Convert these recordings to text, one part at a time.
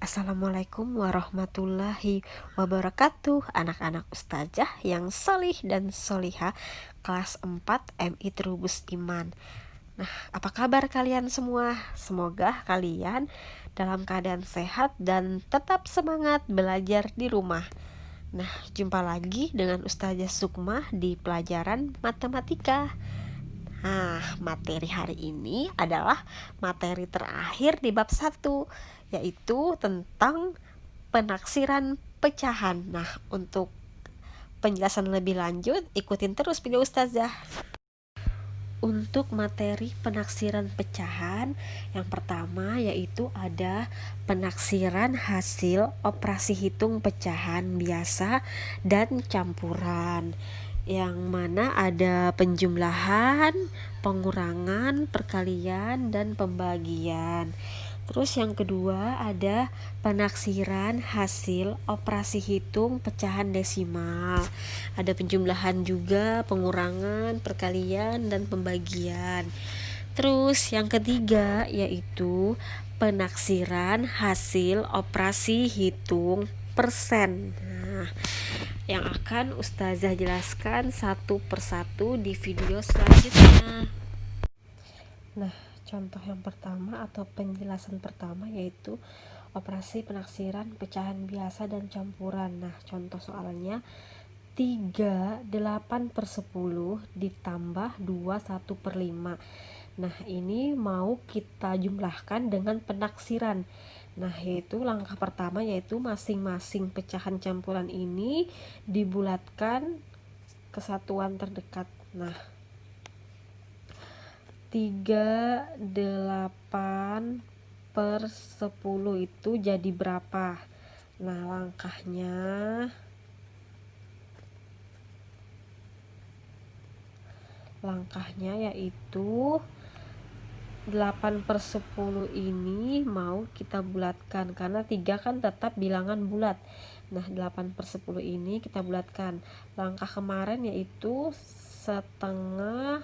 Assalamualaikum warahmatullahi wabarakatuh. Anak-anak ustazah yang solih dan solihah kelas 4 MI Trubus Iman. Nah, apa kabar kalian semua? Semoga kalian dalam keadaan sehat dan tetap semangat belajar di rumah. Nah, jumpa lagi dengan Ustazah Sukma di pelajaran matematika. Nah, materi hari ini adalah materi terakhir di bab 1, yaitu tentang penaksiran pecahan. Nah, untuk penjelasan lebih lanjut, ikutin terus video Ustazah. Untuk materi penaksiran pecahan, yang pertama yaitu ada penaksiran hasil operasi hitung pecahan biasa dan campuran, yang mana ada penjumlahan, pengurangan, perkalian, dan pembagian. Terus yang kedua ada penaksiran hasil operasi hitung pecahan desimal. Ada penjumlahan juga, pengurangan, perkalian, dan pembagian. Terus yang ketiga yaitu penaksiran hasil operasi hitung persen. Nah, yang akan Ustazah jelaskan satu persatu di video selanjutnya. Nah, contoh yang pertama atau penjelasan pertama yaitu operasi penaksiran pecahan biasa dan campuran. Nah, contoh soalnya 3/8/10 ditambah 2/1/5. Nah, ini mau kita jumlahkan dengan penaksiran. Nah, yaitu langkah pertama yaitu masing-masing pecahan campuran ini dibulatkan ke satuan terdekat. Nah, 3/8/10 itu jadi berapa? Nah, langkahnya yaitu 8/10 ini mau kita bulatkan karena 3 kan tetap bilangan bulat. Nah, 8/10 ini kita bulatkan. Langkah kemarin yaitu setengah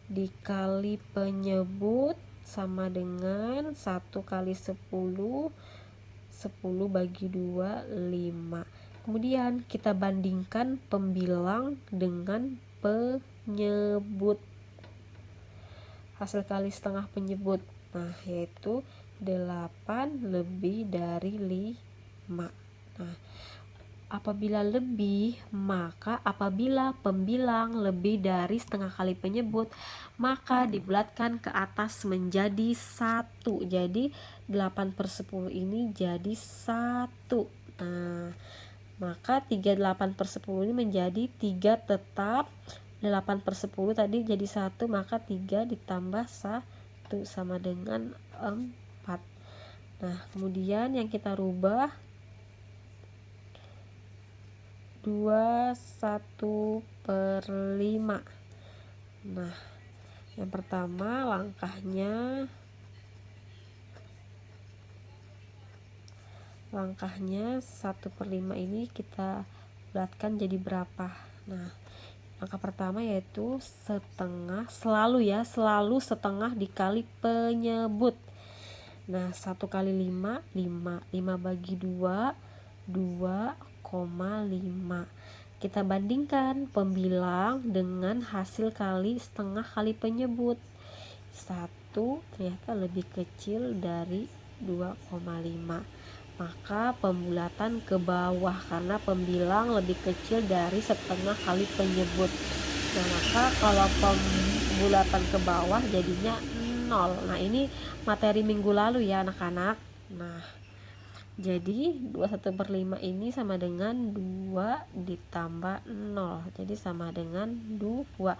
dikali penyebut sama dengan 1 kali 10, 10 bagi 2, 5. Kemudian kita bandingkan pembilang dengan penyebut. Hasil kali setengah penyebut, nah yaitu 8 lebih dari 5. Nah, apabila lebih, maka apabila pembilang lebih dari setengah kali penyebut, maka dibulatkan ke atas menjadi 1. Jadi 8/10 ini jadi 1. Nah, maka 3/8/10 ini menjadi 3 tetap. 8/10 tadi jadi 1, maka 3 ditambah 1 sama dengan 4. Nah, kemudian yang kita rubah 2/1/5. Nah, yang pertama langkahnya 1/5 ini kita bulatkan jadi berapa? Nah, langkah pertama yaitu setengah, selalu setengah dikali penyebut. Nah, 1 kali 5, 5 bagi 2, 2,5. Kita bandingkan pembilang dengan hasil kali setengah kali penyebut. 1 ternyata lebih kecil dari 2,5. Maka pembulatan ke bawah karena pembilang lebih kecil dari setengah kali penyebut. Nah, maka kalau pembulatan ke bawah jadinya 0. Nah, ini materi minggu lalu ya anak-anak. Nah, jadi 2/1/5 ini sama dengan 2 ditambah 0, jadi sama dengan 2.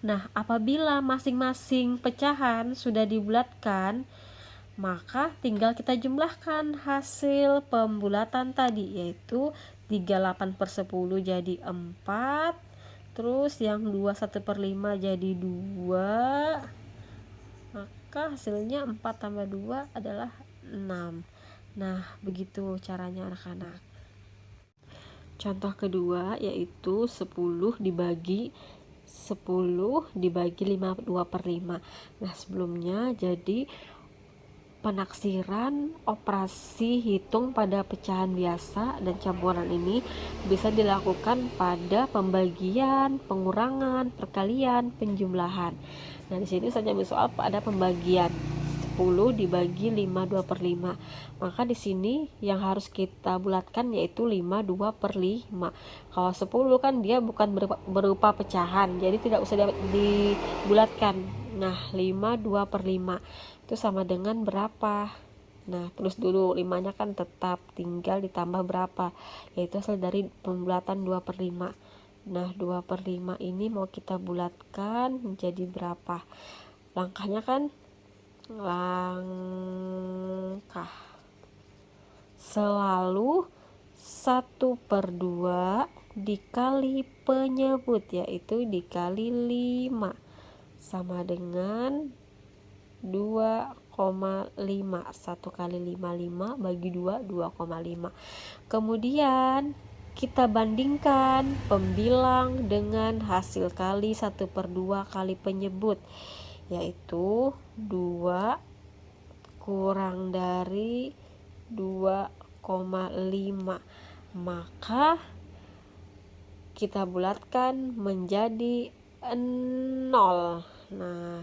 Nah, apabila masing-masing pecahan sudah dibulatkan, maka tinggal kita jumlahkan hasil pembulatan tadi, yaitu 3/8/10 jadi 4, terus yang 2/1/5 jadi 2, maka hasilnya 4 tambah 2 adalah 6. Nah, begitu caranya anak-anak. Contoh kedua yaitu 10 dibagi 5 2/5. Nah, sebelumnya jadi Penaksiran operasi hitung pada pecahan biasa dan campuran ini bisa dilakukan pada pembagian, pengurangan, perkalian, penjumlahan. Nah, di sini saja soal pada pembagian 10 dibagi 5 2/5. Maka di sini yang harus kita bulatkan yaitu 5 2/5. Kalau 10 kan dia bukan berupa pecahan, jadi tidak usah dibulatkan. Nah, 5 2/5 itu sama dengan berapa? Nah, tulis dulu 5-nya kan tetap, tinggal ditambah berapa, yaitu hasil dari pembulatan 2/5. Nah, 2/5 ini mau kita bulatkan menjadi berapa? Langkahnya kan langkah selalu 1/2 dikali penyebut, yaitu dikali 5 sama dengan 2,5. 1 kali 5 bagi 2 2,5. Kemudian kita bandingkan pembilang dengan hasil kali 1/2 kali penyebut, yaitu 2 kurang dari 2,5. Maka kita bulatkan menjadi 0. Nah,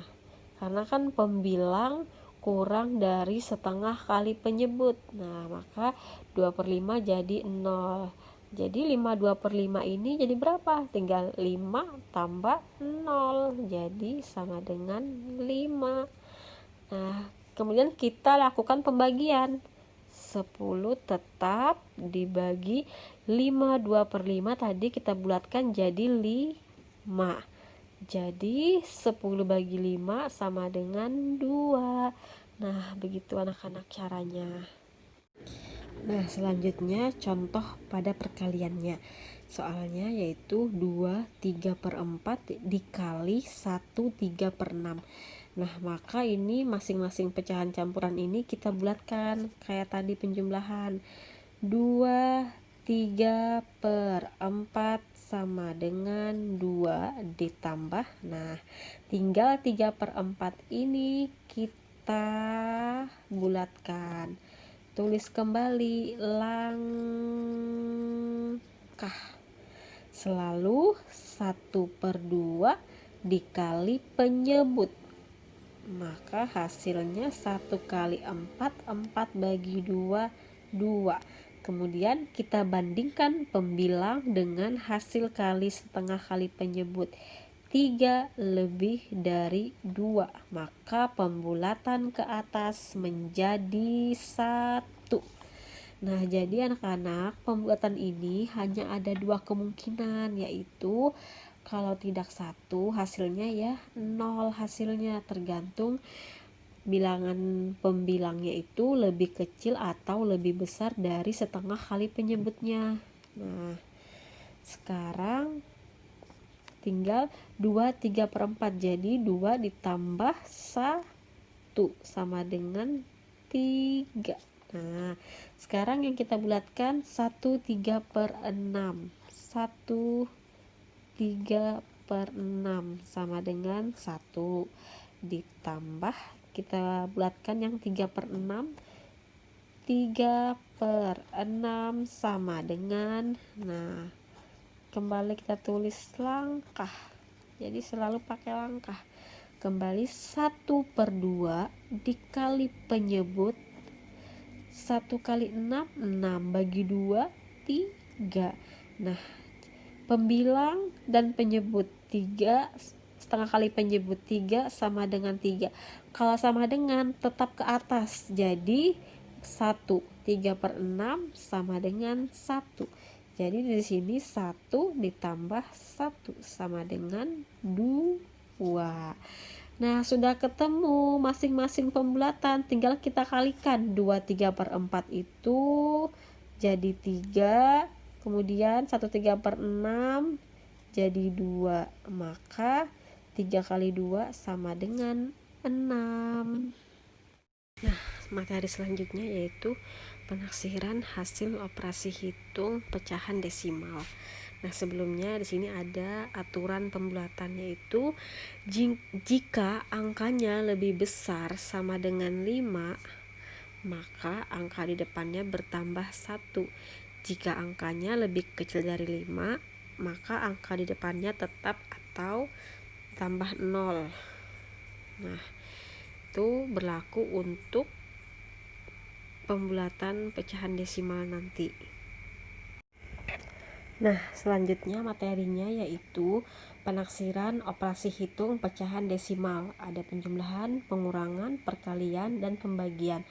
karena kan pembilang kurang dari setengah kali penyebut. Nah, maka 2/5 jadi 0. Jadi 5 2/5 ini jadi berapa? Tinggal 5 tambah 0. Jadi sama dengan 5. Nah, kemudian kita lakukan pembagian. 10 tetap dibagi 5 2/5 tadi kita bulatkan jadi 5. Jadi 10 bagi 5 sama dengan 2. Nah, begitu anak-anak caranya. Nah, selanjutnya contoh pada perkaliannya. Soalnya yaitu 2 3/4 dikali 1 3/6. Nah, maka ini masing-masing pecahan campuran ini kita bulatkan kayak tadi penjumlahan. 2 3/4 sama dengan 2 ditambah. Nah, tinggal 3/4 ini kita bulatkan. Tulis kembali langkah selalu 1/2 dikali penyebut, maka hasilnya 1 kali 4 4 bagi 2 2. Kemudian kita bandingkan pembilang dengan hasil kali setengah kali penyebut, 3 lebih dari 2, maka pembulatan ke atas menjadi 1. Nah, jadi anak-anak, pembulatan ini hanya ada 2 kemungkinan, yaitu kalau tidak 1 hasilnya ya 0 hasilnya, tergantung bilangan pembilangnya itu lebih kecil atau lebih besar dari setengah kali penyebutnya. Nah, sekarang tinggal 2 3/4, jadi 2 ditambah 1 sama dengan 3. Nah, sekarang yang kita bulatkan 1 3/6. 1 3/6 sama dengan 1 ditambah, kita bulatkan yang 3/6. 3/6 sama dengan, nah, kembali kita tulis langkah, jadi selalu pakai langkah. Kembali 1/2 dikali penyebut, 1 kali 6 6 bagi 2 3. Nah, pembilang dan penyebut 3 setengah kali penyebut 3 sama dengan 3. Kalau sama dengan tetap ke atas, jadi 1 3/6 sama dengan 1. Jadi di sini 1 ditambah 1 sama dengan 2. Nah, sudah ketemu masing-masing pembulatan, tinggal kita kalikan. 2 3/4 itu jadi 3, kemudian 1 3/6 jadi 2, maka 3 kali 2 sama dengan 6. Nah, materi selanjutnya yaitu penaksiran hasil operasi hitung pecahan desimal. Nah, sebelumnya di sini ada aturan pembulatan, yaitu jika angkanya lebih besar sama dengan 5, maka angka di depannya bertambah 1. Jika angkanya lebih kecil dari 5, maka angka di depannya tetap atau tambah 0. Nah, itu berlaku untuk pembulatan pecahan desimal nanti. Nah, selanjutnya materinya yaitu penaksiran operasi hitung pecahan desimal. Ada penjumlahan, pengurangan, perkalian, dan pembagian.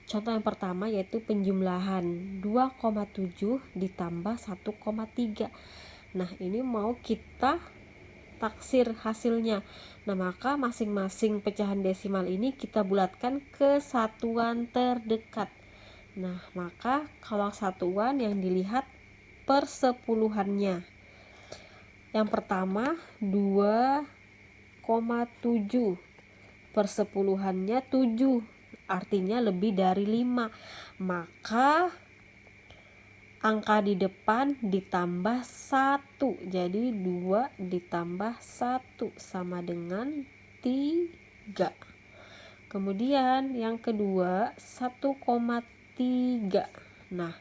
Contoh yang pertama yaitu penjumlahan 2,7 ditambah 1,3. Nah, ini mau kita taksir hasilnya. Nah, maka masing-masing pecahan desimal ini kita bulatkan ke satuan terdekat. Nah, maka kalau satuan yang dilihat persepuluhannya. Yang pertama 2,7, persepuluhannya 7, artinya lebih dari 5. Maka angka di depan ditambah 1. Jadi 2 ditambah 1 sama dengan 3. Kemudian yang kedua 1,3. Nah,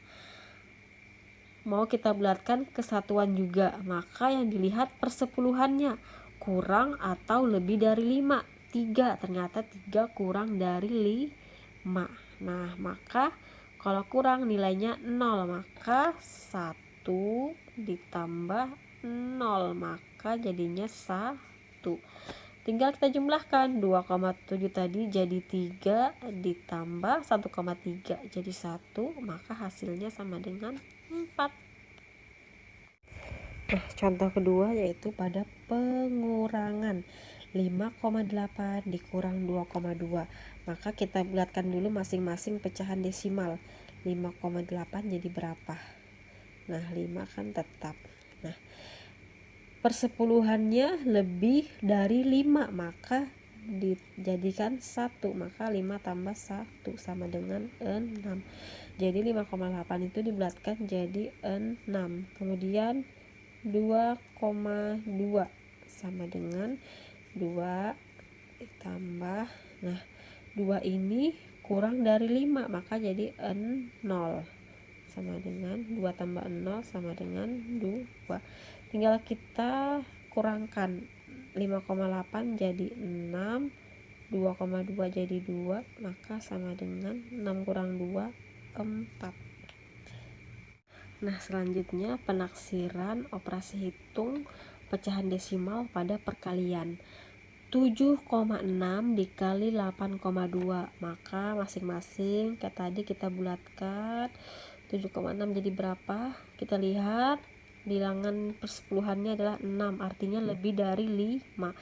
mau kita bulatkan kesatuan juga, maka yang dilihat persepuluhannya kurang atau lebih dari 5. 3, ternyata 3 kurang dari 5. Nah, maka kalau kurang nilainya 0, maka 1 ditambah 0, maka jadinya 1. Tinggal kita jumlahkan 2,7 tadi jadi 3 ditambah 1,3 jadi 1, maka hasilnya sama dengan 4. Nah, contoh kedua yaitu pada pengurangan 5,8 dikurang 2,2. Maka kita bulatkan dulu masing-masing pecahan desimal. 5,8 jadi berapa? Nah, 5 kan tetap. Nah, persepuluhannya lebih dari 5, maka dijadikan 1, maka 5 tambah 1 sama dengan 6. Jadi 5,8 itu dibulatkan jadi 6. Kemudian 2,2 sama dengan 2 ditambah, nah 2 ini kurang dari 5, maka jadi 0 sama dengan 2 tambah 0 sama dengan 2. Tinggal kita kurangkan 5,8 jadi 6, 2,2 jadi 2, maka sama dengan 6 kurang 2, 4. Nah, selanjutnya penaksiran operasi hitung pecahan desimal pada perkalian. 7,6 dikali 8,2, maka masing-masing kayak tadi kita bulatkan. 7,6 jadi berapa? Kita lihat bilangan persepuluhannya adalah 6, artinya lebih dari 5.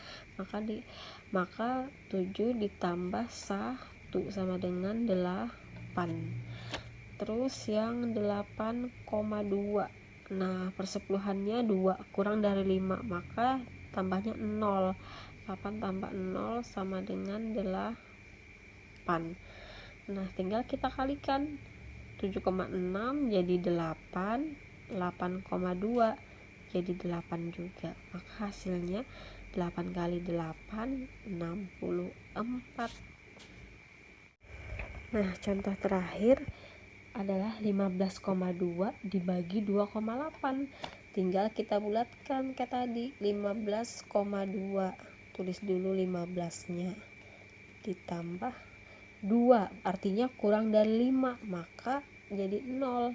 Maka 7 ditambah 1 sama dengan 8. Terus yang 8,2. Nah, persepuluhannya 2 kurang dari 5, maka tambahnya 0. 8 tambah 0 sama dengan 8. Nah, tinggal kita kalikan. 7,6 jadi 8, 8,2 jadi 8 juga. Maka hasilnya 8 kali 8 64. Nah, contoh terakhir adalah 15,2 dibagi 2,8. Tinggal kita bulatkan kayak tadi 15,2. Tulis dulu 15-nya ditambah 2, artinya kurang dari 5, maka jadi 0.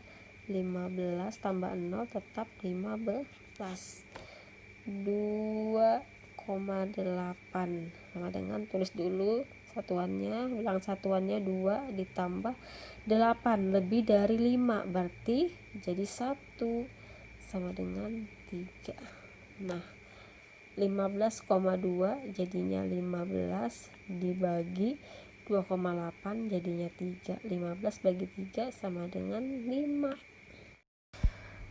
15 tambah 0 tetap 15. 2,8 sama dengan, tulis dulu satuannya, bilang satuannya 2 ditambah 8 lebih dari 5, berarti jadi 1 sama dengan 3. Nah, 15,2 jadinya 15 dibagi 2,8 jadinya 3. 15 bagi 3 sama dengan 5.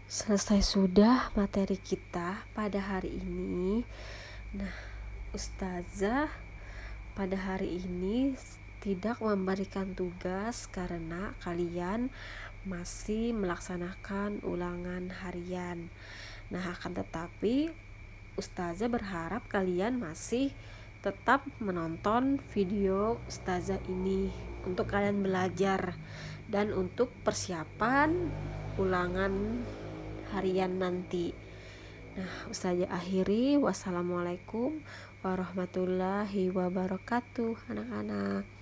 Selesai sudah materi kita pada hari ini. Nah, Ustazah pada hari ini tidak memberikan tugas karena kalian masih melaksanakan ulangan harian. Nah, akan tetapi Ustazah berharap kalian masih tetap menonton video Ustazah ini untuk kalian belajar dan untuk persiapan ulangan harian nanti. Nah, Ustazah akhiri. Wassalamualaikum warahmatullahi wabarakatuh anak-anak.